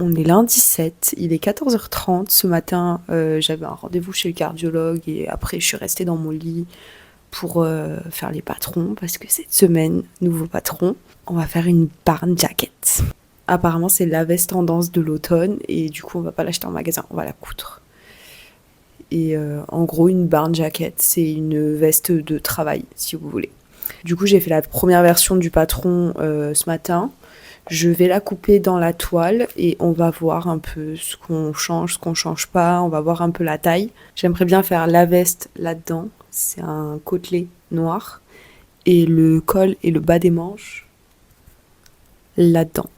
On est lundi 7, il est 14h30. Ce matin, j'avais un rendez-vous chez le cardiologue et après, je suis restée dans mon lit pour faire les patrons parce que cette semaine, nouveau patron, on va faire une barn jacket. Apparemment, c'est la veste tendance de l'automne et du coup, on va pas l'acheter en magasin, on va la coudre. Et en gros, une barn jacket, c'est une veste de travail, si vous voulez. Du coup, j'ai fait la première version du patron ce matin. Je vais la couper dans la toile et on va voir un peu ce qu'on change pas. On va voir un peu la taille. J'aimerais bien faire la veste là-dedans. C'est un côtelet noir. Et le col et le bas des manches là-dedans.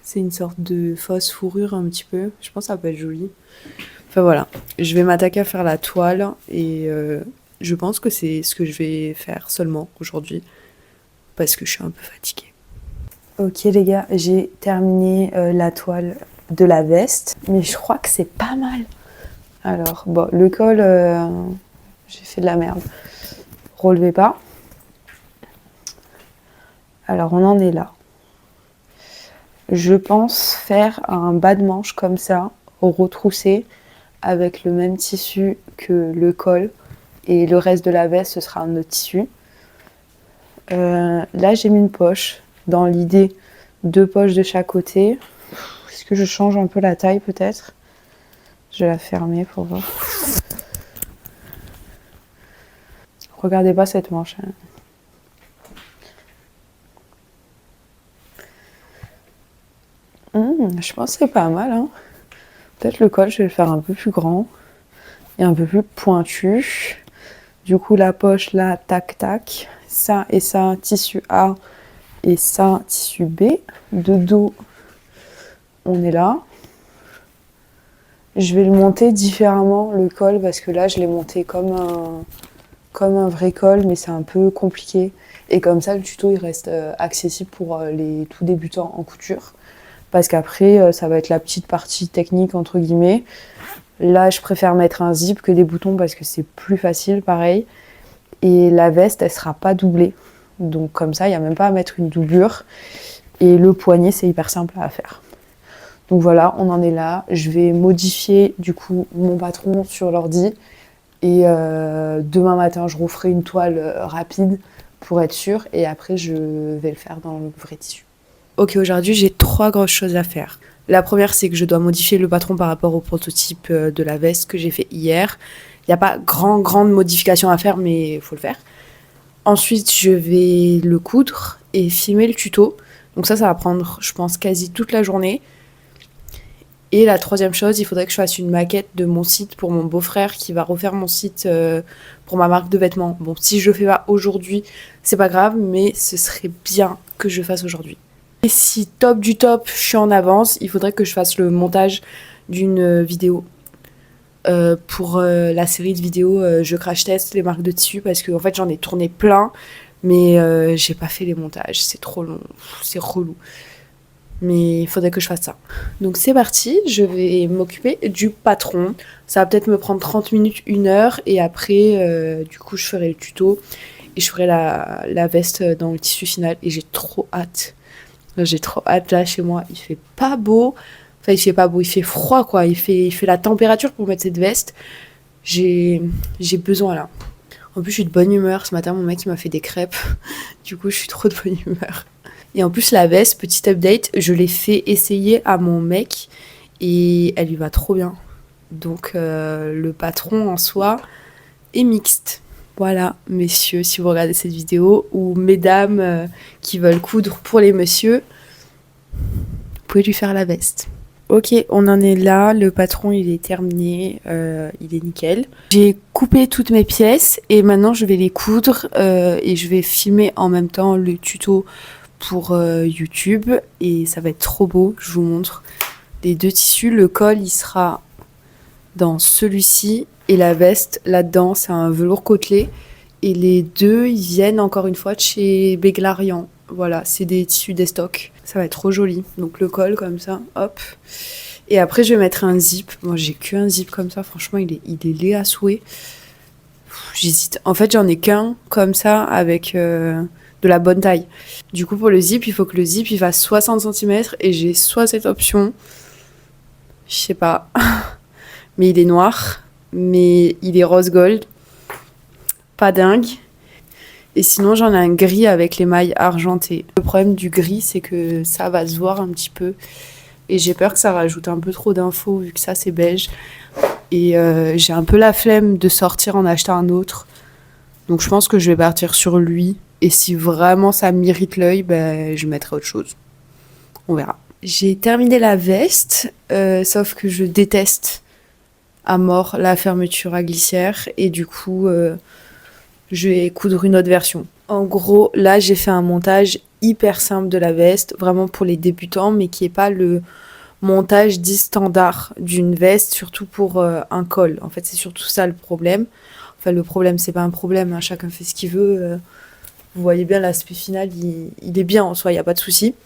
C'est une sorte de fausse fourrure un petit peu. Je pense que ça peut être joli. Enfin voilà, je vais m'attaquer à faire la toile et je pense que c'est ce que je vais faire seulement aujourd'hui parce que je suis un peu fatiguée. Ok les gars, j'ai terminé la toile de la veste, mais je crois que c'est pas mal. Alors bon, le col, j'ai fait de la merde. Relevez pas. Alors on en est là. Je pense faire un bas de manche comme ça, retroussé, avec le même tissu que le col. Et le reste de la veste, ce sera un autre tissu. Là, j'ai mis une poche. Dans l'idée, 2 poches de chaque côté. Est-ce que je change un peu la taille peut-être? Je vais la fermer pour voir. Regardez pas cette manche. Je pense que c'est pas mal. Hein. Peut-être le col, je vais le faire un peu plus grand et un peu plus pointu. Du coup, la poche là, tac tac. Ça et ça, tissu A. Et ça, tissu B. De dos, on est là. Je vais le monter différemment, le col, parce que là, je l'ai monté comme un vrai col, mais c'est un peu compliqué. Et comme ça, le tuto, il reste accessible pour les tout débutants en couture. Parce qu'après, ça va être la petite partie technique, entre guillemets. Là, je préfère mettre un zip que des boutons parce que c'est plus facile, pareil. Et la veste, elle sera pas doublée. Donc comme ça, il n'y a même pas à mettre une doublure. Et le poignet, c'est hyper simple à faire. Donc voilà, on en est là. Je vais modifier du coup mon patron sur l'ordi. Et demain matin, je referai une toile rapide pour être sûre. Et après, je vais le faire dans le vrai tissu. Ok, aujourd'hui, j'ai 3 grosses choses à faire. La première, c'est que je dois modifier le patron par rapport au prototype de la veste que j'ai fait hier. Il n'y a pas grande modification à faire, mais il faut le faire. Ensuite, je vais le coudre et filmer le tuto. Donc ça va prendre, je pense, quasi toute la journée. Et la troisième chose, il faudrait que je fasse une maquette de mon site pour mon beau-frère qui va refaire mon site pour ma marque de vêtements. Bon, si je le fais pas aujourd'hui, c'est pas grave, mais ce serait bien que je le fasse aujourd'hui. Et si top du top, je suis en avance, il faudrait que je fasse le montage d'une vidéo. Pour la série de vidéos Je crash test les marques de tissu parce que en fait j'en ai tourné plein mais j'ai pas fait les montages, c'est trop long, c'est relou. Mais il faudrait que je fasse ça. Donc c'est parti, je vais m'occuper du patron. Ça va peut-être me prendre 30 minutes, 1 heure et après du coup je ferai le tuto et je ferai la veste dans le tissu final et j'ai trop hâte. J'ai trop hâte là chez moi, il fait pas beau. Enfin, il fait pas beau, il fait froid, quoi. Il fait la température pour mettre cette veste. J'ai besoin, là. En plus, je suis de bonne humeur. Ce matin, mon mec, il m'a fait des crêpes. Du coup, je suis trop de bonne humeur. Et en plus, la veste, petit update, je l'ai fait essayer à mon mec. Et elle lui va trop bien. Donc, le patron, en soi, est mixte. Voilà, messieurs, si vous regardez cette vidéo, ou mesdames qui veulent coudre pour les messieurs, vous pouvez lui faire la veste. Ok, on en est là, le patron il est terminé, il est nickel. J'ai coupé toutes mes pièces et maintenant je vais les coudre et je vais filmer en même temps le tuto pour YouTube et ça va être trop beau, je vous montre les 2 tissus. Le col il sera dans celui-ci et la veste là-dedans, c'est un velours côtelé et les 2 ils viennent encore une fois de chez Beglarian. Voilà, c'est des tissus d'estoc. Ça va être trop joli. Donc le col comme ça, hop. Et après je vais mettre un zip. Moi j'ai qu'un zip comme ça, franchement il est laid à souhait. J'hésite. En fait j'en ai qu'un comme ça avec de de la bonne taille. Du coup, pour le zip, il faut que le zip il fasse 60 cm et j'ai soit cette option, je sais pas, mais il est noir, mais il est rose gold, pas dingue. Et sinon, j'en ai un gris avec l'émail argenté. Le problème du gris, c'est que ça va se voir un petit peu. Et j'ai peur que ça rajoute un peu trop d'infos, vu que ça, c'est beige. Et j'ai un peu la flemme de sortir en acheter un autre. Donc, je pense que je vais partir sur lui. Et si vraiment ça m'irrite l'œil, ben, je mettrai autre chose. On verra. J'ai terminé la veste, sauf que je déteste à mort la fermeture à glissière. Et du coup... je vais coudre une autre version. En gros, là, j'ai fait un montage hyper simple de la veste, vraiment pour les débutants, mais qui n'est pas le montage dit standard d'une veste, surtout pour un col. En fait, c'est surtout ça le problème. Enfin, le problème, c'est pas un problème, hein, chacun fait ce qu'il veut. Vous voyez bien, l'aspect final, il est bien en soi, il n'y a pas de souci.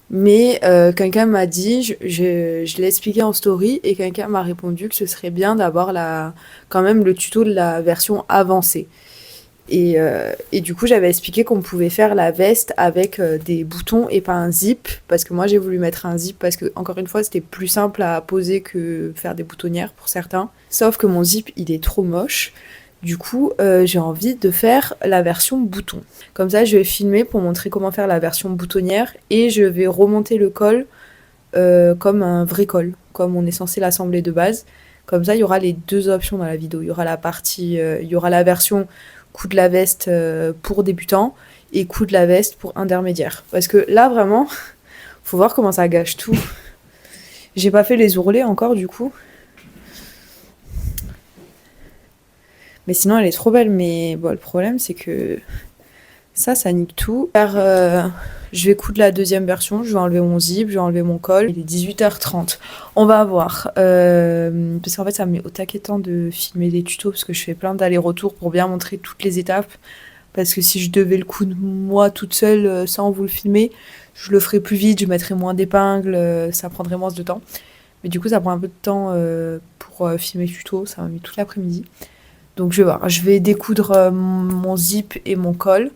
Mais quelqu'un m'a dit, je l'ai expliqué en story, et quelqu'un m'a répondu que ce serait bien d'avoir quand même le tuto de la version avancée. Et du coup, j'avais expliqué qu'on pouvait faire la veste avec des boutons et pas un zip, parce que moi j'ai voulu mettre un zip parce que, encore une fois, c'était plus simple à poser que faire des boutonnières pour certains. Sauf que mon zip, il est trop moche. Du coup, j'ai envie de faire la version bouton. Comme ça, je vais filmer pour montrer comment faire la version boutonnière et je vais remonter le col comme un vrai col, comme on est censé l'assembler de base. Comme ça, il y aura les deux options dans la vidéo. Il y aura il y aura la version coup de la veste pour débutants et coup de la veste pour intermédiaire. Parce que là, vraiment, faut voir comment ça gâche tout. J'ai pas fait les ourlets encore, du coup. Mais sinon, elle est trop belle. Mais bon, le problème, c'est que ça nique tout. Je vais coudre la deuxième version. Je vais enlever mon zip, je vais enlever mon col. Il est 18h30. On va voir. Parce qu'en fait, ça me met au taquet temps de filmer des tutos parce que je fais plein d'allers-retours pour bien montrer toutes les étapes. Parce que si je devais le coudre moi toute seule sans vous le filmer, je le ferais plus vite, je mettrais moins d'épingles, ça prendrait moins de temps. Mais du coup, ça prend un peu de temps pour filmer le tuto. Ça m'a mis toute l'après-midi. Donc je vais voir. Je vais découdre mon zip et mon col.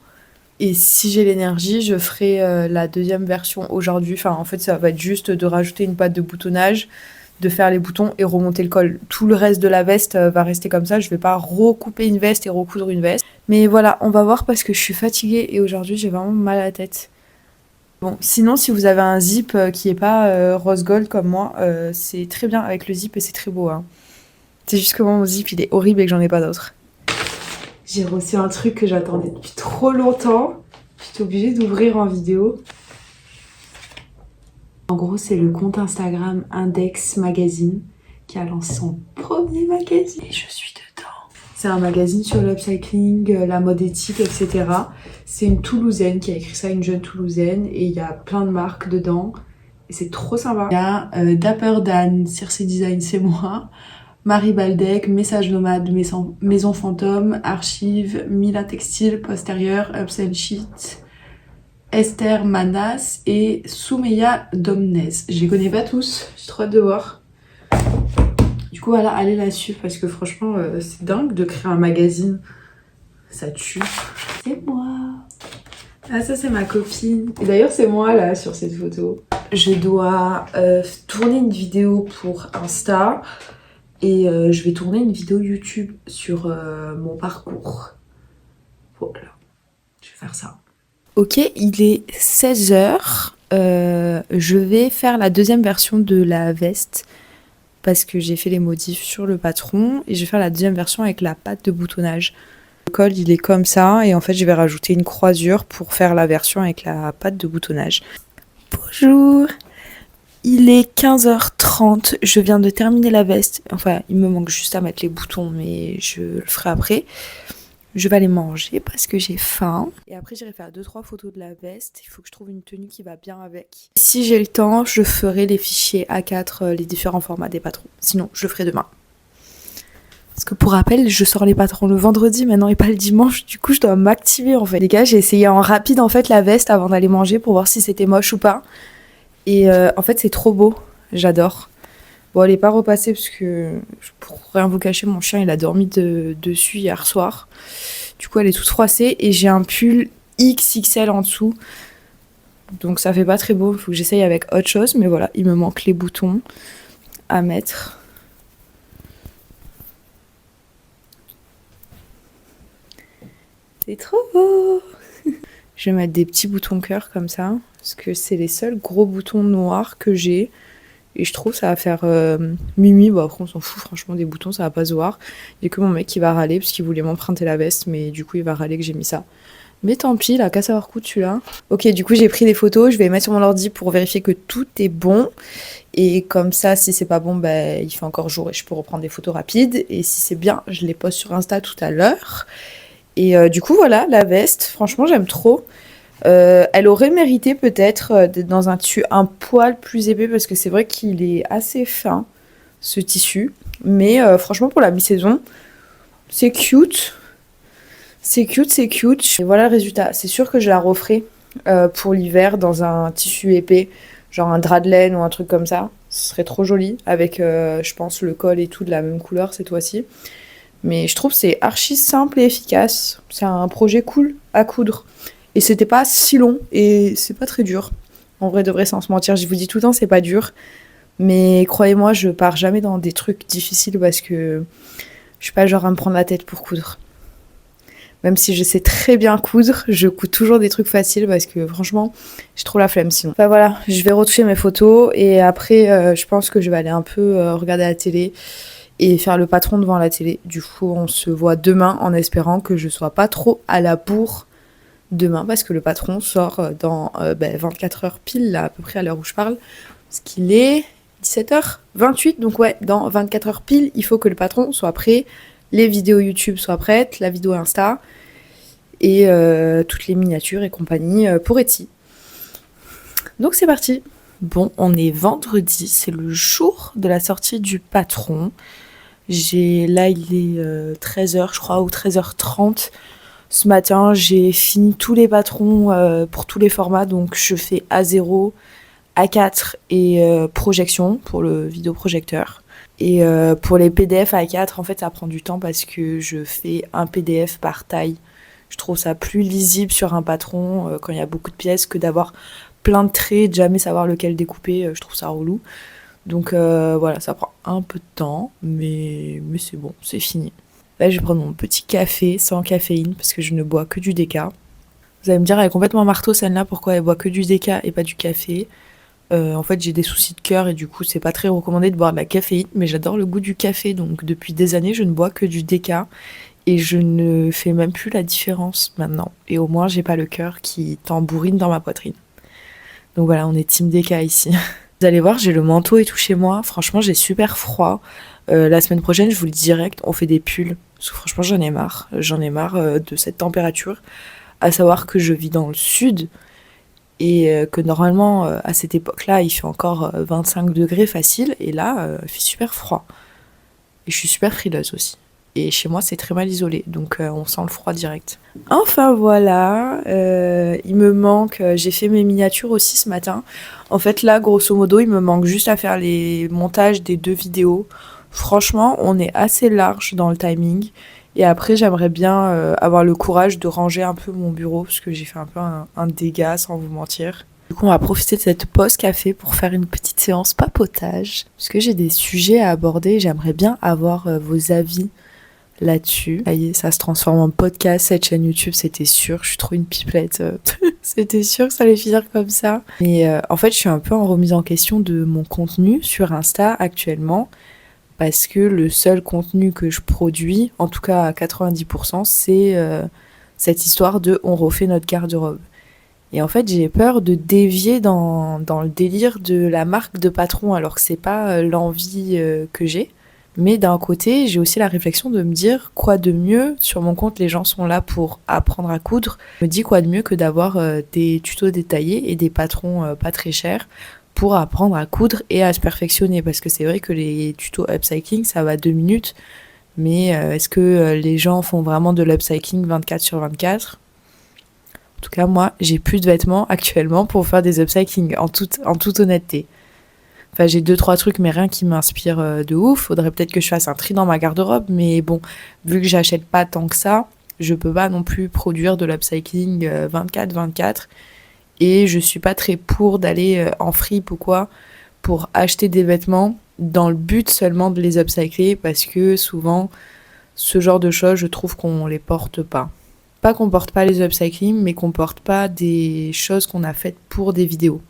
Et si j'ai l'énergie, je ferai la deuxième version aujourd'hui. Enfin, en fait, ça va être juste de rajouter une patte de boutonnage, de faire les boutons et remonter le col. Tout le reste de la veste va rester comme ça. Je vais pas recouper une veste et recoudre une veste. Mais voilà, on va voir parce que je suis fatiguée et aujourd'hui, j'ai vraiment mal à la tête. Bon, sinon, si vous avez un zip qui est pas rose gold comme moi, c'est très bien avec le zip et c'est très beau. Hein. C'est juste que moi, mon zip, il est horrible et que j'en ai pas d'autre. J'ai reçu un truc que j'attendais depuis trop longtemps. J'étais obligée d'ouvrir en vidéo. En gros, c'est le compte Instagram Index Magazine qui a lancé son premier magazine. Et je suis dedans. C'est un magazine sur l'upcycling, la mode éthique, etc. C'est une Toulousaine qui a écrit ça, une jeune Toulousaine. Et il y a plein de marques dedans. Et c'est trop sympa. Il y a Dapper Dan, Circe Design, c'est moi. Marie Baldec, Message Nomade, Maison Fantôme, Archive, Mila Textile, Postérieur, Ups and Sheet, Esther Manas et Soumeya Domnez. Je les connais pas tous, j'ai trop hâte de voir. Du coup, voilà, allez la suivre parce que franchement, c'est dingue de créer un magazine. Ça tue. C'est moi. Ah, ça, c'est ma copine. Et d'ailleurs, c'est moi là sur cette photo. Je dois tourner une vidéo pour Insta. Et je vais tourner une vidéo YouTube sur mon parcours. Voilà, je vais faire ça. Ok, il est 16h. Je vais faire la deuxième version de la veste parce que j'ai fait les modifs sur le patron. Et je vais faire la deuxième version avec la patte de boutonnage. Le col, il est comme ça. Et en fait, je vais rajouter une croisure pour faire la version avec la patte de boutonnage. Bonjour! Il est 15h30, je viens de terminer la veste. Enfin, il me manque juste à mettre les boutons, mais je le ferai après. Je vais aller manger parce que j'ai faim. Et après, j'irai faire 2-3 photos de la veste. Il faut que je trouve une tenue qui va bien avec. Si j'ai le temps, je ferai les fichiers A4, les différents formats des patrons. Sinon, je le ferai demain. Parce que pour rappel, je sors les patrons le vendredi maintenant et pas le dimanche. Du coup, je dois m'activer en fait. Les gars, j'ai essayé en rapide en fait la veste avant d'aller manger pour voir si c'était moche ou pas. Et en fait, c'est trop beau. J'adore. Bon, elle est pas repassée parce que, pour rien vous cacher, mon chien, il a dormi dessus hier soir. Du coup, elle est toute froissée. Et j'ai un pull XXL en dessous. Donc ça fait pas très beau, il faut que j'essaye avec autre chose. Mais voilà, il me manque les boutons à mettre. C'est trop beau. Je vais mettre des petits boutons cœur comme ça, parce que c'est les seuls gros boutons noirs que j'ai. Et je trouve que ça va faire mimi. Bon, après, on s'en fout, franchement, des boutons, ça va pas se voir. Il y a que mon mec qui va râler, parce qu'il voulait m'emprunter la veste, mais du coup, il va râler que j'ai mis ça. Mais tant pis, là, qu'à savoir coudre celui-là. Ok, du coup, j'ai pris des photos, je vais les mettre sur mon ordi pour vérifier que tout est bon. Et comme ça, si c'est pas bon, bah, il fait encore jour et je peux reprendre des photos rapides. Et si c'est bien, je les poste sur Insta tout à l'heure. Et du coup, voilà, la veste, franchement, j'aime trop. Elle aurait mérité peut-être d'être dans un tissu un poil plus épais parce que c'est vrai qu'il est assez fin, ce tissu. Mais franchement, pour la mi-saison, c'est cute. C'est cute, c'est cute. Et voilà le résultat. C'est sûr que je la referai pour l'hiver dans un tissu épais, genre un drap de laine ou un truc comme ça. Ce serait trop joli avec, je pense, le col et tout de la même couleur cette fois-ci. Mais je trouve que c'est archi simple et efficace. C'est un projet cool à coudre. Et c'était pas si long et c'est pas très dur. En vrai de vrai, sans se mentir, je vous dis tout le temps, c'est pas dur. Mais croyez-moi, je pars jamais dans des trucs difficiles parce que je suis pas genre à me prendre la tête pour coudre. Même si je sais très bien coudre, je couds toujours des trucs faciles parce que franchement, j'ai trop la flemme sinon. Enfin voilà, je vais retoucher mes photos et après, je pense que je vais aller un peu regarder la télé et faire le patron devant la télé. Du coup, on se voit demain en espérant que je sois pas trop à la bourre demain parce que le patron sort dans 24 heures pile, là, à peu près à l'heure où je parle. Parce qu'il est 17h28, donc ouais, dans 24 heures pile, il faut que le patron soit prêt, les vidéos YouTube soient prêtes, la vidéo Insta et toutes les miniatures et compagnie pour Etsy. Donc c'est parti. Bon, on est vendredi, c'est le jour de la sortie du patron. Là, il est 13h, je crois, ou 13h30. Ce matin, j'ai fini tous les patrons pour tous les formats. Donc, je fais A0, A4 et projection pour le vidéoprojecteur. Et pour les PDF A4, en fait, ça prend du temps parce que je fais un PDF par taille. Je trouve ça plus lisible sur un patron quand il y a beaucoup de pièces que d'avoir plein de traits, de jamais savoir lequel découper. Je trouve ça relou. Donc voilà, ça prend un peu de temps, mais c'est bon, c'est fini. Là, je vais prendre mon petit café sans caféine parce que je ne bois que du déca. Vous allez me dire, elle est complètement marteau celle-là, pourquoi elle boit que du déca et pas du café. En fait, j'ai des soucis de cœur et du coup, c'est pas très recommandé de boire de la caféine, mais j'adore le goût du café. Donc depuis des années, je ne bois que du déca et je ne fais même plus la différence maintenant. Et au moins, j'ai pas le cœur qui tambourine dans ma poitrine. Donc voilà, on est team déca ici. Vous allez voir, j'ai le manteau et tout chez moi. Franchement, j'ai super froid. La semaine prochaine, je vous le dis direct, on fait des pulls. Parce que franchement, j'en ai marre. J'en ai marre de cette température. À savoir que je vis dans le sud et que normalement, à cette époque-là, il fait encore 25 degrés facile. Et là, il fait super froid. Et je suis super frileuse aussi. Et chez moi, c'est très mal isolé. Donc, on sent le froid direct. Enfin, voilà. Il me manque... j'ai fait mes miniatures aussi ce matin. En fait, là, grosso modo, il me manque juste à faire les montages des 2 vidéos. Franchement, on est assez large dans le timing. Et après, j'aimerais bien avoir le courage de ranger un peu mon bureau, parce que j'ai fait un peu un dégât, sans vous mentir. Du coup, on va profiter de cette pause café pour faire une petite séance papotage. Parce que j'ai des sujets à aborder, j'aimerais bien avoir vos avis là-dessus. Ça y est, ça se transforme en podcast, cette chaîne YouTube, c'était sûr. Je suis trop une pipelette. C'était sûr que ça allait finir comme ça. Mais en fait, je suis un peu en remise en question de mon contenu sur Insta actuellement. Parce que le seul contenu que je produis, en tout cas à 90%, c'est cette histoire de on refait notre garde-robe. Et en fait, j'ai peur de dévier dans le délire de la marque de patron, alors que c'est pas l'envie que j'ai. Mais d'un côté, j'ai aussi la réflexion de me dire quoi de mieux, sur mon compte les gens sont là pour apprendre à coudre, je me dis quoi de mieux que d'avoir des tutos détaillés et des patrons pas très chers pour apprendre à coudre et à se perfectionner, parce que c'est vrai que les tutos upcycling ça va 2 minutes, mais est-ce que les gens font vraiment de l'upcycling 24/24 ? En tout cas moi j'ai plus de vêtements actuellement pour faire des upcycling en toute honnêteté. Enfin, j'ai 2-3 trucs, mais rien qui m'inspire de ouf. Faudrait peut-être que je fasse un tri dans ma garde-robe, mais bon, vu que j'achète pas tant que ça, je peux pas non plus produire de l'upcycling 24/24 et je suis pas très pour d'aller en fripe ou quoi pour acheter des vêtements dans le but seulement de les upcycler parce que souvent ce genre de choses je trouve qu'on les porte pas. Pas qu'on porte pas les upcycling mais qu'on porte pas des choses qu'on a faites pour des vidéos.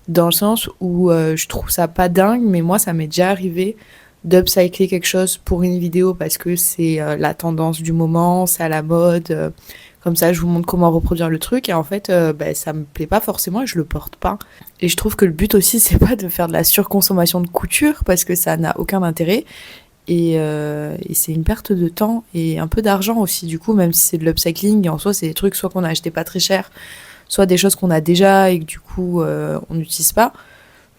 Dans le sens où je trouve ça pas dingue mais moi ça m'est déjà arrivé d'upcycler quelque chose pour une vidéo parce que c'est la tendance du moment, c'est à la mode. Comme ça, je vous montre comment reproduire le truc. Et en fait, ça me plaît pas forcément et je le porte pas. Et je trouve que le but aussi, c'est pas de faire de la surconsommation de couture parce que ça n'a aucun intérêt. Et c'est une perte de temps et un peu d'argent aussi. Du coup, même si c'est de l'upcycling, en soi, c'est des trucs soit qu'on a acheté pas très cher, soit des choses qu'on a déjà et que du coup, on n'utilise pas.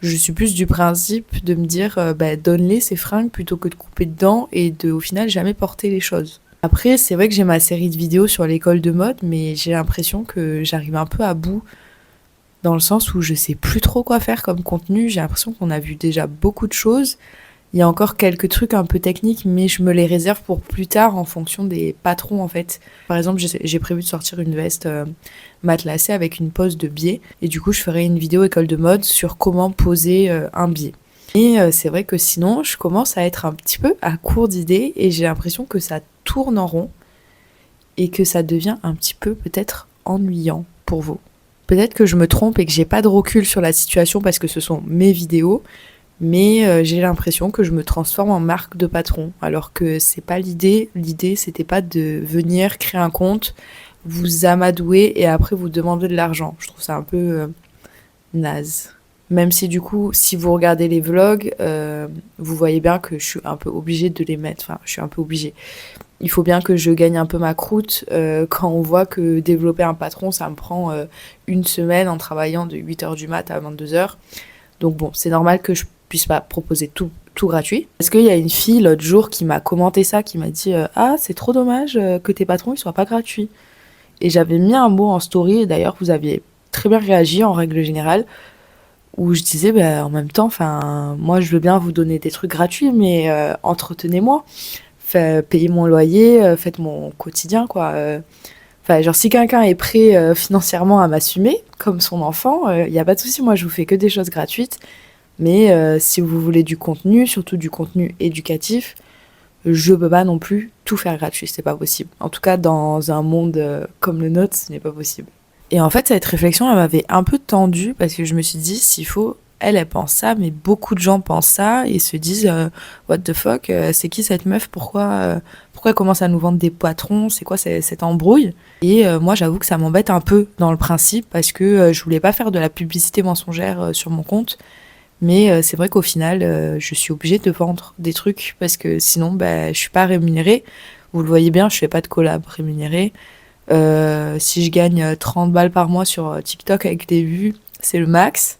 Je suis plus du principe de me dire donne-les ces fringues plutôt que de couper dedans et de au final jamais porter les choses. Après, c'est vrai que j'ai ma série de vidéos sur l'école de mode, mais j'ai l'impression que j'arrive un peu à bout dans le sens où je sais plus trop quoi faire comme contenu. J'ai l'impression qu'on a vu déjà beaucoup de choses. Il y a encore quelques trucs un peu techniques, mais je me les réserve pour plus tard en fonction des patrons en fait. Par exemple, j'ai prévu de sortir une veste matelassée avec une pose de biais. Et du coup, je ferai une vidéo école de mode sur comment poser un biais. Et c'est vrai que sinon, je commence à être un petit peu à court d'idées et j'ai l'impression que ça tourne en rond et que ça devient un petit peu peut-être ennuyant pour vous. Peut-être que je me trompe et que j'ai pas de recul sur la situation parce que ce sont mes vidéos, mais j'ai l'impression que je me transforme en marque de patron, alors que c'est pas l'idée. L'idée, c'était pas de venir créer un compte, vous amadouer et après vous demander de l'argent. Je trouve ça un peu naze. Même si du coup, si vous regardez les vlogs, vous voyez bien que je suis un peu obligée de les mettre. Enfin, je suis un peu obligée. Il faut bien que je gagne un peu ma croûte quand on voit que développer un patron, ça me prend une semaine en travaillant de 8h du mat à 22h. Donc bon, c'est normal que je puisse pas proposer tout gratuit. Parce qu'il y a une fille l'autre jour qui m'a commenté ça, qui m'a dit ah, c'est trop dommage que tes patrons ils soient pas gratuits. Et j'avais mis un mot en story, et d'ailleurs vous aviez très bien réagi en règle générale, où je disais en même temps, moi je veux bien vous donner des trucs gratuits, mais entretenez-moi, payez mon loyer, faites mon quotidien quoi. Genre si quelqu'un est prêt financièrement à m'assumer comme son enfant, il y a pas de souci, moi je vous fais que des choses gratuites. Mais si vous voulez du contenu, surtout du contenu éducatif, je peux pas non plus tout faire gratuit, c'est pas possible. En tout cas, dans un monde comme le nôtre, ce n'est pas possible. Et en fait, cette réflexion, elle m'avait un peu tendue parce que je me suis dit, s'il faut, elle pense ça, mais beaucoup de gens pensent ça et se disent, what the fuck, c'est qui cette meuf, pourquoi elle commence à nous vendre des patrons, c'est quoi cette embrouille? Et moi, j'avoue que ça m'embête un peu dans le principe parce que je voulais pas faire de la publicité mensongère sur mon compte. Mais c'est vrai qu'au final, je suis obligée de vendre des trucs parce que sinon, je suis pas rémunérée. Vous le voyez bien, je fais pas de collab rémunérée. Si je gagne 30 balles par mois sur TikTok avec des vues, c'est le max.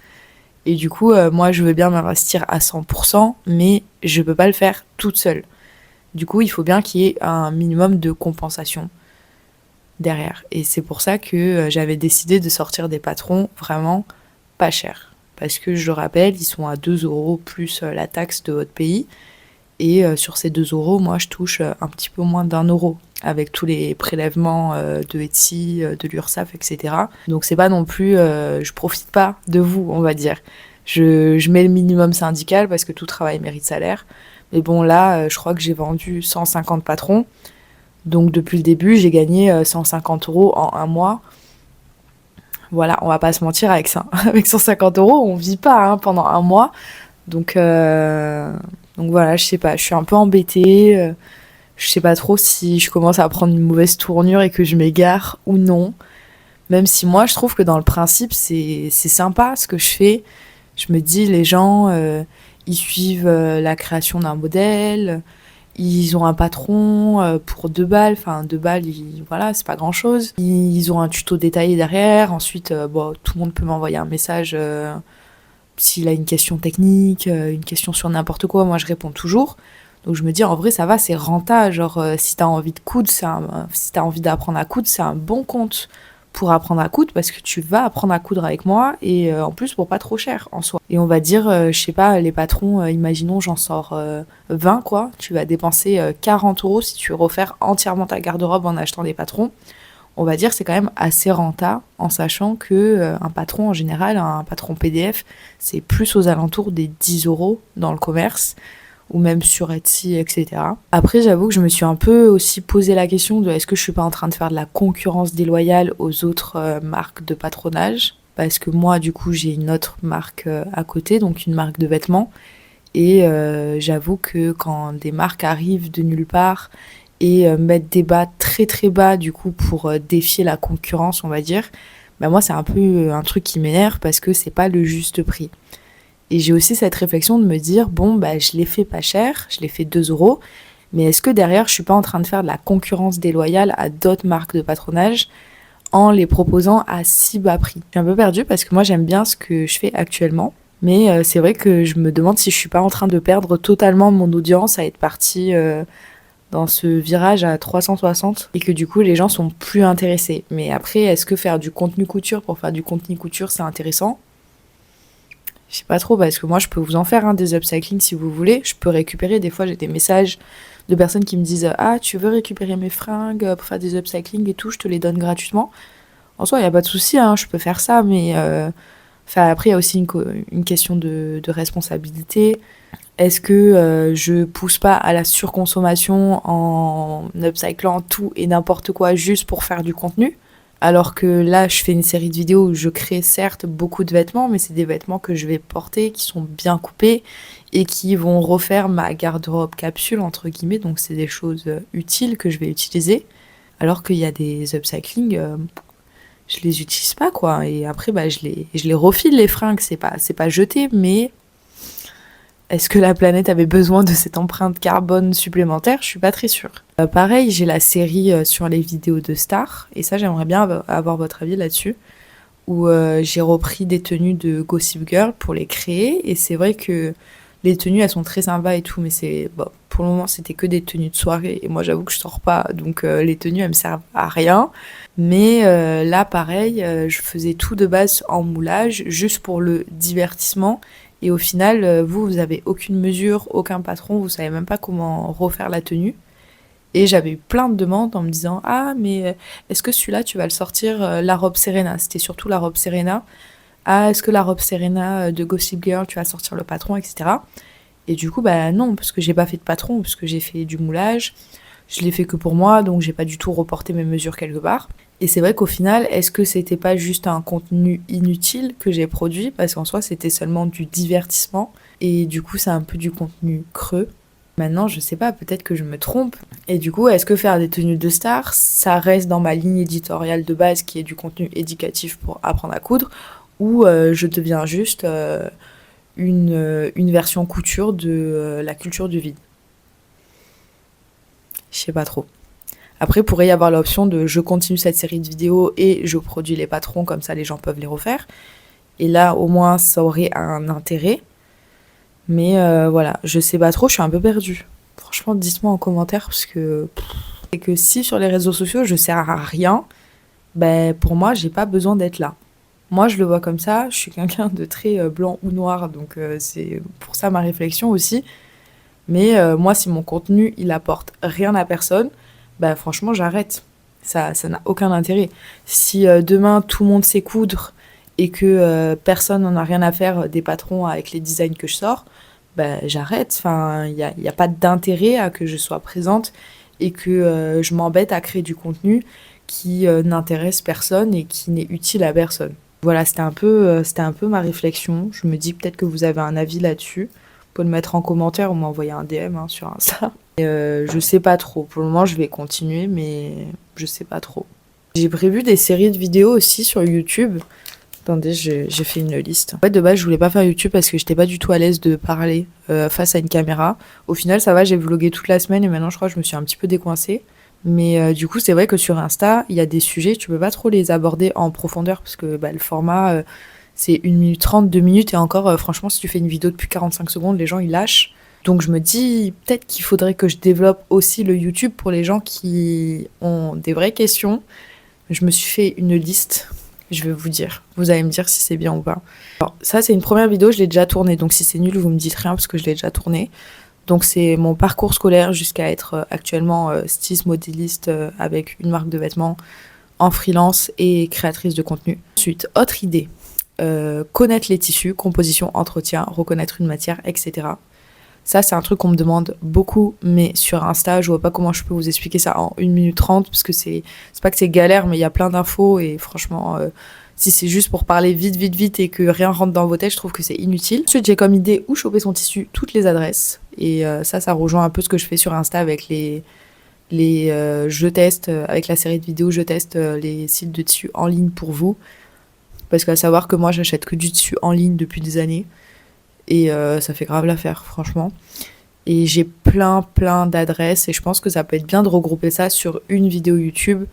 Et du coup, moi, je veux bien m'investir à 100%, mais je peux pas le faire toute seule. Du coup, il faut bien qu'il y ait un minimum de compensation derrière. Et c'est pour ça que j'avais décidé de sortir des patrons vraiment pas chers. Parce que je le rappelle, ils sont à 2€ plus la taxe de votre pays. Et sur ces 2€, moi, je touche un petit peu moins d'1€, avec tous les prélèvements de Etsy, de l'URSSAF, etc. Donc c'est pas non plus... je profite pas de vous, on va dire. Je mets le minimum syndical parce que tout travail mérite salaire. Mais bon, là, je crois que j'ai vendu 150 patrons. Donc depuis le début, j'ai gagné 150€ en un mois. Voilà, on va pas se mentir avec ça. Avec 150€, on vit pas pendant un mois. Donc voilà, je sais pas, je suis un peu embêtée. Je sais pas trop si je commence à prendre une mauvaise tournure et que je m'égare ou non. Même si moi, je trouve que dans le principe, c'est sympa ce que je fais. Je me dis, les gens, ils suivent la création d'un modèle. Ils ont un patron pour 2 balles. Enfin, 2 balles, voilà, c'est pas grand-chose. Ils ont un tuto détaillé derrière. Ensuite, tout le monde peut m'envoyer un message s'il a une question technique, une question sur n'importe quoi. Moi, je réponds toujours. Donc, je me dis, en vrai, ça va, c'est rentable. Genre, si t'as envie de coudre, si t'as envie d'apprendre à coudre, c'est un bon compte pour apprendre à coudre parce que tu vas apprendre à coudre avec moi et en plus pour pas trop cher en soi. Et on va dire, je sais pas, les patrons, imaginons j'en sors 20 quoi, tu vas dépenser 40 € si tu veux refaire entièrement ta garde-robe en achetant des patrons. On va dire c'est quand même assez rentable en sachant que un patron en général, un patron PDF, c'est plus aux alentours des 10 € dans le commerce ou même sur Etsy, etc. Après, j'avoue que je me suis un peu aussi posé la question de est-ce que je suis pas en train de faire de la concurrence déloyale aux autres marques de patronage, parce que moi, du coup, j'ai une autre marque à côté, donc une marque de vêtements, et j'avoue que quand des marques arrivent de nulle part et mettent des bas très très bas, du coup, pour défier la concurrence, on va dire, bah moi, c'est un peu un truc qui m'énerve parce que c'est pas le juste prix. Et j'ai aussi cette réflexion de me dire, bon, bah, je l'ai fait pas cher, je l'ai fait 2 €, mais est-ce que derrière, je suis pas en train de faire de la concurrence déloyale à d'autres marques de patronage en les proposant à si bas prix? Je suis un peu perdue parce que moi, j'aime bien ce que je fais actuellement, mais c'est vrai que je me demande si je suis pas en train de perdre totalement mon audience à être partie dans ce virage à 360 et que du coup, les gens sont plus intéressés. Mais après, est-ce que faire du contenu couture pour faire du contenu couture, c'est intéressant? Je sais pas trop, parce que moi, je peux vous en faire des upcycling si vous voulez. Je peux récupérer. Des fois, j'ai des messages de personnes qui me disent ah, tu veux récupérer mes fringues pour faire des upcycling et tout, je te les donne gratuitement. En soi, il n'y a pas de souci, je peux faire ça, mais après, il y a aussi une question de responsabilité. Est-ce que je pousse pas à la surconsommation en upcyclant tout et n'importe quoi juste pour faire du contenu? Alors que là, je fais une série de vidéos où je crée certes beaucoup de vêtements, mais c'est des vêtements que je vais porter, qui sont bien coupés et qui vont refaire ma garde-robe capsule, entre guillemets. Donc c'est des choses utiles que je vais utiliser. Alors qu'il y a des upcycling, je les utilise pas, quoi. Et après, bah, je les refile, les fringues. C'est pas jeté, mais est-ce que la planète avait besoin de cette empreinte carbone supplémentaire? Je suis pas très sûre. Pareil, j'ai la série sur les vidéos de stars, et ça j'aimerais bien avoir votre avis là-dessus, où j'ai repris des tenues de Gossip Girl pour les créer, et c'est vrai que les tenues elles sont très sympas et tout, mais pour le moment c'était que des tenues de soirée, et moi j'avoue que je sors pas, donc les tenues elles me servent à rien. Mais là pareil, je faisais tout de base en moulage, juste pour le divertissement. Et au final, vous avez aucune mesure, aucun patron, vous savez même pas comment refaire la tenue. Et j'avais eu plein de demandes en me disant ah mais est-ce que celui-là tu vas le sortir la robe Serena? C'était surtout la robe Serena. Ah est-ce que la robe Serena de Gossip Girl tu vas sortir le patron, etc. Et du coup bah non, parce que j'ai pas fait de patron, parce que j'ai fait du moulage. Je l'ai fait que pour moi, donc j'ai pas du tout reporté mes mesures quelque part. Et c'est vrai qu'au final, est-ce que c'était pas juste un contenu inutile que j'ai produit? Parce qu'en soi, c'était seulement du divertissement. Et du coup, c'est un peu du contenu creux. Maintenant, je sais pas, peut-être que je me trompe. Et du coup, est-ce que faire des tenues de stars, ça reste dans ma ligne éditoriale de base qui est du contenu éducatif pour apprendre à coudre? Ou je deviens juste une version couture de la culture du vide? Je sais pas trop. Après, pourrait y avoir l'option de je continue cette série de vidéos et je produis les patrons, comme ça les gens peuvent les refaire. Et là, au moins, ça aurait un intérêt. Mais voilà, je sais pas trop, je suis un peu perdue. Franchement, dites-moi en commentaire, parce que c'est que si sur les réseaux sociaux, je sers à rien, ben pour moi, j'ai pas besoin d'être là. Moi, je le vois comme ça, je suis quelqu'un de très blanc ou noir, donc c'est pour ça ma réflexion aussi. Mais moi, si mon contenu, il apporte rien à personne, bah franchement, j'arrête. Ça n'a aucun intérêt. Si demain, tout le monde sait coudre et que personne n'en a rien à faire des patrons avec les designs que je sors, bah j'arrête. Enfin, il y a pas d'intérêt à que je sois présente et que je m'embête à créer du contenu qui n'intéresse personne et qui n'est utile à personne. Voilà, c'était un peu ma réflexion. Je me dis peut-être que vous avez un avis là-dessus. Vous pouvez le mettre en commentaire ou m'envoyer un DM sur Insta. Et, je sais pas trop. Pour le moment, je vais continuer, mais je sais pas trop. J'ai prévu des séries de vidéos aussi sur YouTube. Attendez, j'ai fait une liste. En fait, de base, je voulais pas faire YouTube parce que j'étais pas du tout à l'aise de parler face à une caméra. Au final, ça va, j'ai vlogué toute la semaine et maintenant, je crois que je me suis un petit peu décoincée. Mais du coup, c'est vrai que sur Insta, il y a des sujets, tu peux pas trop les aborder en profondeur parce que le format, c'est 1 minute 30, 2 minutes et encore, franchement, si tu fais une vidéo depuis 45 secondes, les gens, ils lâchent. Donc je me dis peut-être qu'il faudrait que je développe aussi le YouTube pour les gens qui ont des vraies questions. je me suis fait une liste. Je vais vous dire. Vous allez me dire si c'est bien ou pas. Alors, ça, c'est une première vidéo, je l'ai déjà tournée. Donc, si c'est nul, vous me dites rien parce que je l'ai déjà tournée. Donc, c'est mon parcours scolaire jusqu'à être actuellement styliste modéliste avec une marque de vêtements en freelance et créatrice de contenu. Ensuite, autre idée. Connaître les tissus, composition, entretien, reconnaître une matière, etc. Ça, c'est un truc qu'on me demande beaucoup, mais sur Insta, je vois pas comment je peux vous expliquer ça en 1 minute 30, parce que c'est pas que c'est galère, mais il y a plein d'infos, et franchement, si c'est juste pour parler vite, et que rien rentre dans vos têtes, je trouve que c'est inutile. Ensuite, j'ai comme idée où choper son tissu, toutes les adresses, et ça rejoint un peu ce que je fais sur Insta avec les je teste, avec la série de vidéos, je teste les sites de tissus en ligne pour vous, parce qu'à savoir que moi, j'achète que du tissu en ligne depuis des années, et ça fait grave l'affaire, franchement. Et j'ai plein d'adresses et je pense que ça peut être bien de regrouper ça sur une vidéo YouTube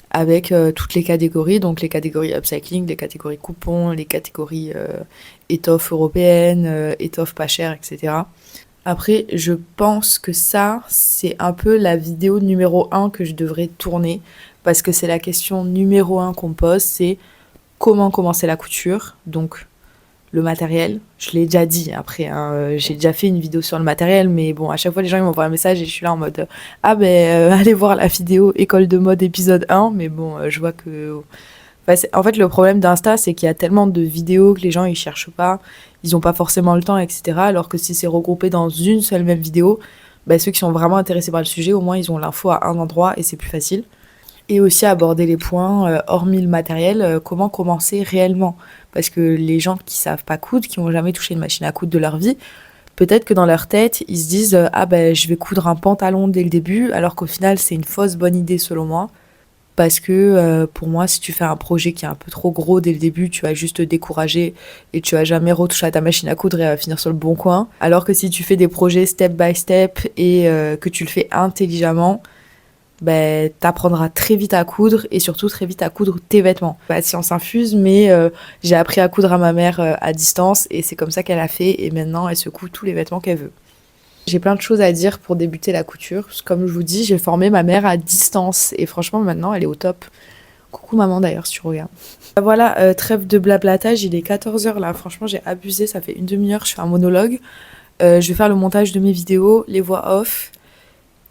avec toutes les catégories, donc les catégories upcycling, les catégories coupons, les catégories étoffes européennes, étoffes pas chères, etc. Après, je pense que ça, c'est un peu la vidéo numéro 1 que je devrais tourner, parce que c'est la question numéro 1 qu'on me pose, c'est comment commencer la couture, donc le matériel, je l'ai déjà dit après, hein, j'ai déjà fait une vidéo sur le matériel, mais bon, à chaque fois les gens ils m'envoient un message et je suis là en mode allez voir la vidéo école de mode épisode 1, mais bon, je vois que... en fait, le problème d'Insta, c'est qu'il y a tellement de vidéos que les gens ils cherchent pas, ils ont pas forcément le temps, etc. Alors que si c'est regroupé dans une seule même vidéo, ceux qui sont vraiment intéressés par le sujet, au moins ils ont l'info à un endroit et c'est plus facile. Et aussi aborder les points, hormis le matériel, comment commencer réellement. Parce que les gens qui savent pas coudre, qui n'ont jamais touché une machine à coudre de leur vie, peut-être que dans leur tête, ils se disent je vais coudre un pantalon dès le début, alors qu'au final, c'est une fausse bonne idée selon moi. Parce que pour moi, si tu fais un projet qui est un peu trop gros dès le début, tu vas juste te décourager et tu vas jamais retoucher à ta machine à coudre et elle va finir sur le bon coin. Alors que si tu fais des projets step by step et que tu le fais intelligemment, t'apprendras très vite à coudre et surtout très vite à coudre tes vêtements. Science infuse, mais j'ai appris à coudre à ma mère à distance et c'est comme ça qu'elle a fait et maintenant elle se coud tous les vêtements qu'elle veut. J'ai plein de choses à dire pour débuter la couture. Comme je vous dis, j'ai formé ma mère à distance et franchement maintenant elle est au top. Coucou maman d'ailleurs si tu regardes. Voilà, trêve de blablatage, il est 14h là, franchement j'ai abusé, ça fait une demi-heure, je fais un monologue. Je vais faire le montage de mes vidéos, les voix off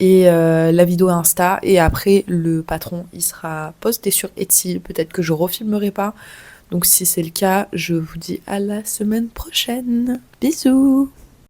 et la vidéo Insta, et après le patron il sera posté sur Etsy, peut-être que je refilmerai pas, donc si c'est le cas je vous dis à la semaine prochaine, bisous.